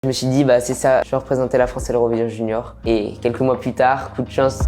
Je me suis dit, bah c'est ça, je vais représenter la France à l'Eurovision Junior. Et quelques mois plus tard, coup de chance.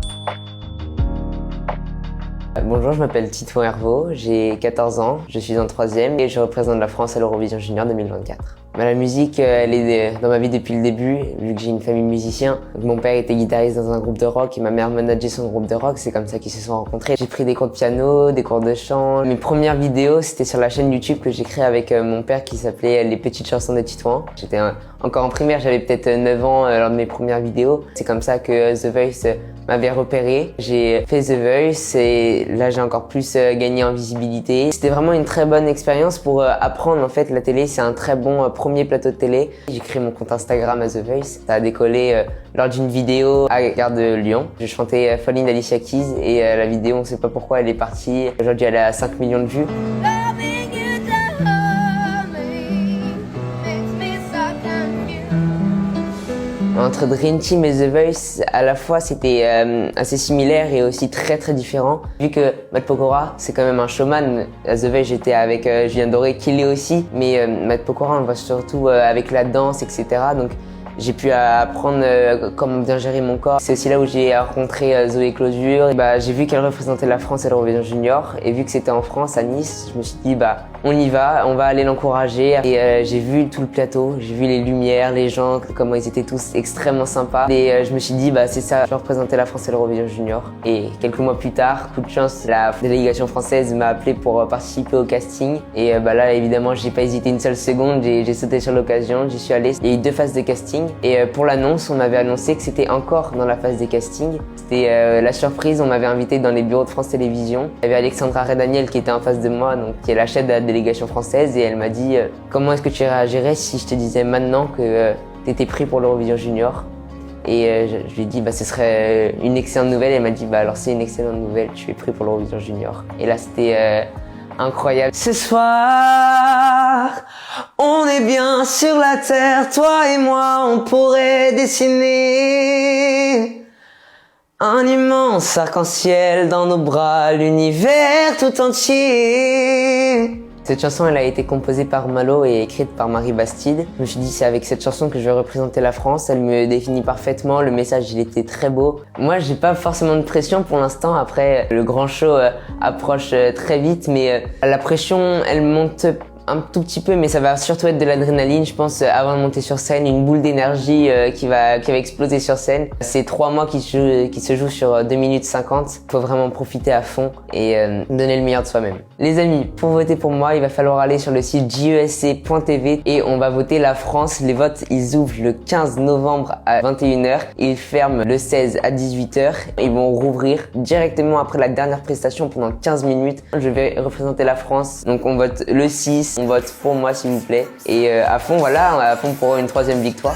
Bonjour, je m'appelle Titouan Hervaux, j'ai 14 ans, je suis en 3e et je représente la France à l'Eurovision Junior 2024. La musique, elle est dans ma vie depuis le début, vu que j'ai une famille de musiciens. Donc, mon père était guitariste dans un groupe de rock et ma mère manageait son groupe de rock, c'est comme ça qu'ils se sont rencontrés. J'ai pris des cours de piano, des cours de chant. Mes premières vidéos, c'était sur la chaîne YouTube que j'ai créée avec mon père qui s'appelait Les Petites Chansons de Titouan. J'étais encore en primaire, j'avais peut-être 9 ans lors de mes premières vidéos. C'est comme ça que The Voice m'avait repéré. J'ai fait The Voice et là j'ai encore plus gagné en visibilité. C'était vraiment une très bonne expérience pour apprendre en fait la télé. C'est un très bon premier plateau de télé. J'ai créé mon compte Instagram à The Voice. Ça a décollé lors d'une vidéo à Gare de Lyon. Je chantais Falling d'Alicia Keys et la vidéo on sait pas pourquoi elle est partie. Aujourd'hui elle est à 5 millions de vues. Entre Dream Team et The Voice, à la fois c'était assez similaire et aussi très différent. Vu que Matt Pokora c'est quand même un showman, à The Voice j'étais avec Julien Doré qui l'est aussi, mais Matt Pokora on le voit surtout avec la danse etc. Donc j'ai pu apprendre comment bien gérer mon corps. C'est aussi là où j'ai rencontré Zoé Closure. J'ai vu qu'elle représentait la France à l'Eurovision Junior et vu que c'était en France, à Nice, je me suis dit on y va, on va aller l'encourager. Et j'ai vu tout le plateau, j'ai vu les lumières, les gens, comment ils étaient tous extrêmement sympas. Et je me suis dit c'est ça, je vais représenter la France à l'Eurovision Junior. Et quelques mois plus tard, coup de chance, la délégation française m'a appelé pour participer au casting. Et là évidemment j'ai pas hésité une seule seconde, j'ai sauté sur l'occasion, j'y suis allé. Il y a eu 2 phases de casting. Et pour l'annonce, on m'avait annoncé que c'était encore dans la phase des castings. C'était la surprise, on m'avait invité dans les bureaux de France Télévisions. Il y avait Alexandra Redaniel qui était en face de moi, donc qui est la chef de la délégation française, et elle m'a dit comment est-ce que tu réagirais si je te disais maintenant que tu étais pris pour l'Eurovision Junior. Et je lui ai dit ce serait une excellente nouvelle. Elle m'a dit alors c'est une excellente nouvelle, tu es pris pour l'Eurovision Junior. Et là c'était incroyable. Ce soir, on est bien sur la terre, toi et moi, on pourrait dessiner un immense arc-en-ciel dans nos bras, l'univers tout entier. Cette chanson, elle a été composée par Malo et écrite par Marie Bastide. Je me suis dit, c'est avec cette chanson que je vais représenter la France. Elle me définit parfaitement. Le message, il était très beau. Moi, j'ai pas forcément de pression pour l'instant. Après, le grand show approche très vite, mais la pression, elle monte un tout petit peu, mais ça va surtout être de l'adrénaline, je pense, avant de monter sur scène, une boule d'énergie qui va exploser sur scène. C'est 3 mois qui se jouent sur 2 minutes 50. Faut vraiment profiter à fond et donner le meilleur de soi-même. Les amis, pour voter pour moi, il va falloir aller sur le site jesc.tv et on va voter la France. Les votes, ils ouvrent le 15 novembre à 21h. Ils ferment le 16 à 18h. Ils vont rouvrir directement après la dernière prestation pendant 15 minutes. Je vais représenter la France. Donc on vote le 6. On vote pour moi s'il vous plaît. Et à fond, voilà, à fond pour une 3e victoire.